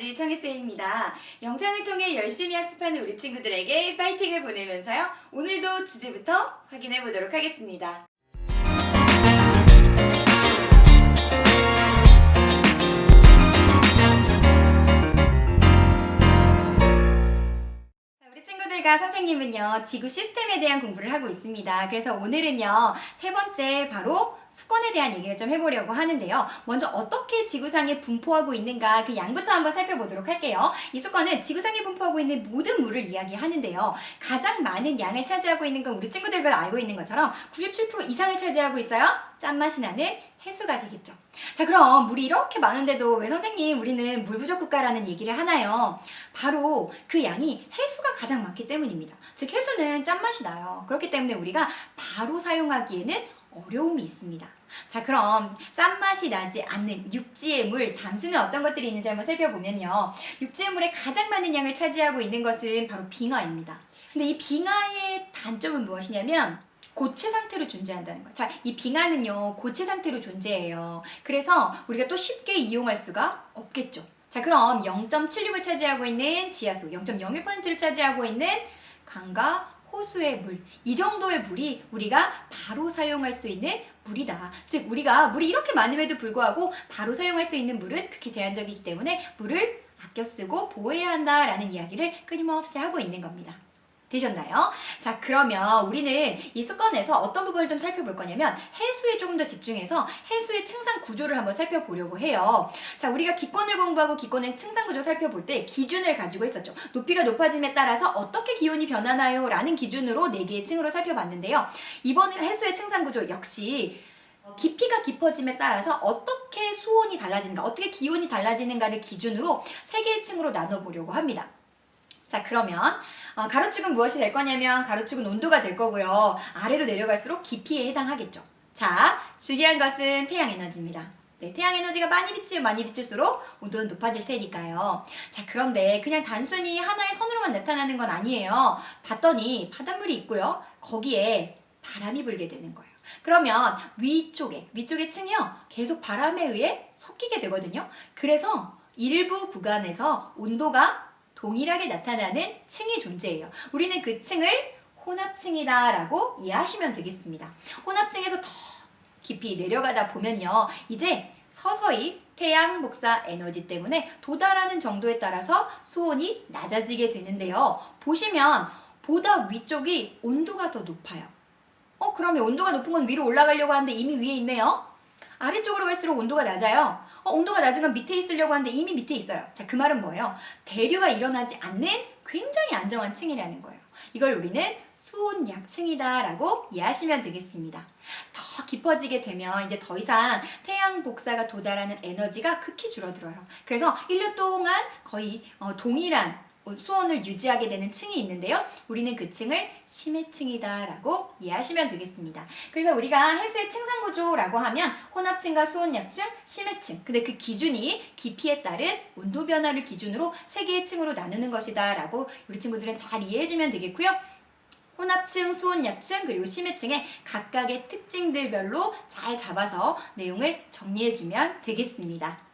강아지 청이쌤입니다. 영상을 통해 열심히 학습하는 우리 친구들에게 파이팅을 보내면서요. 오늘도 주제부터 확인해 보도록 하겠습니다. 우리 친구들과 선생님은요, 지구 시스템에 대한 공부를 하고 있습니다. 그래서 오늘은요, 세 번째 바로 수건에 대한 얘기를 좀 해보려고 하는데요. 먼저 어떻게 지구상에 분포하고 있는가 그 양부터 한번 살펴보도록 할게요. 이 수건은 지구상에 분포하고 있는 모든 물을 이야기하는데요. 가장 많은 양을 차지하고 있는 건 우리 친구들과 알고 있는 것처럼 97% 이상을 차지하고 있어요. 짠맛이 나는 해수가 되겠죠. 자, 그럼 물이 이렇게 많은데도 왜 선생님 우리는 물 부족 국가라는 얘기를 하나요? 바로 그 양이 해수가 가장 많기 때문입니다. 즉 해수는 짠맛이 나요. 그렇기 때문에 우리가 바로 사용하기에는 어려움이 있습니다. 자, 그럼 짠맛이 나지 않는 육지의 물, 담수는 어떤 것들이 있는지 한번 살펴보면요. 육지의 물에 가장 많은 양을 차지하고 있는 것은 바로 빙하입니다. 근데 이 빙하의 단점은 무엇이냐면 고체 상태로 존재한다는 거예요. 자, 이 빙하는요, 고체 상태로 존재해요. 그래서 우리가 또 쉽게 이용할 수가 없겠죠. 자, 그럼 0.76을 차지하고 있는 지하수, 0.01%를 차지하고 있는 강과 호수의 물, 이 정도의 물이 우리가 바로 사용할 수 있는 물이다. 즉 우리가 물이 이렇게 많음에도 불구하고 바로 사용할 수 있는 물은 극히 제한적이기 때문에 물을 아껴 쓰고 보호해야 한다라는 이야기를 끊임없이 하고 있는 겁니다. 되셨나요? 자, 그러면 우리는 이 수건에서 어떤 부분을 좀 살펴볼 거냐면 해수에 조금 더 집중해서 해수의 층상 구조를 한번 살펴보려고 해요. 자, 우리가 기권을 공부하고 기권의 층상 구조 살펴볼 때 기준을 가지고 있었죠. 높이가 높아짐에 따라서 어떻게 기온이 변하나요? 라는 기준으로 4개의 층으로 살펴봤는데요. 이번 해수의 층상 구조 역시 깊이가 깊어짐에 따라서 어떻게 수온이 달라지는가, 어떻게 기온이 달라지는가를 기준으로 3개의 층으로 나눠보려고 합니다. 자, 그러면 가로축은 무엇이 될 거냐면 가로축은 온도가 될 거고요. 아래로 내려갈수록 깊이에 해당하겠죠. 자, 중요한 것은 태양 에너지입니다. 네, 태양 에너지가 많이 비칠수록 온도는 높아질 테니까요. 자, 그런데 그냥 단순히 하나의 선으로만 나타나는 건 아니에요. 봤더니 바닷물이 있고요. 거기에 바람이 불게 되는 거예요. 그러면 위쪽의 층이요, 계속 바람에 의해 섞이게 되거든요. 그래서 일부 구간에서 온도가 동일하게 나타나는 층이 존재해요. 우리는 그 층을 혼합층이다 라고 이해하시면 되겠습니다. 혼합층에서 더 깊이 내려가다 보면요, 이제 서서히 태양 복사 에너지 때문에 도달하는 정도에 따라서 수온이 낮아지게 되는데요. 보시면 보다 위쪽이 온도가 더 높아요. 그러면 온도가 높은 건 위로 올라가려고 하는데 이미 위에 있네요. 아래쪽으로 갈수록 온도가 낮아요. 온도가 낮은 건 밑에 있으려고 하는데 이미 밑에 있어요. 자, 그 말은 뭐예요? 대류가 일어나지 않는 굉장히 안정한 층이라는 거예요. 이걸 우리는 수온약층이다 라고 이해하시면 되겠습니다. 더 깊어지게 되면 이제 더 이상 태양 복사가 도달하는 에너지가 극히 줄어들어요. 그래서 1년 동안 거의 동일한 수온을 유지하게 되는 층이 있는데요. 우리는 그 층을 심해층이다 라고 이해하시면 되겠습니다. 그래서 우리가 해수의 층상구조라고 하면 혼합층과 수온약층, 심해층, 근데 그 기준이 깊이에 따른 온도 변화를 기준으로 3개의 층으로 나누는 것이다 라고 우리 친구들은 잘 이해해주면 되겠고요. 혼합층, 수온약층, 그리고 심해층의 각각의 특징들별로 잘 잡아서 내용을 정리해주면 되겠습니다.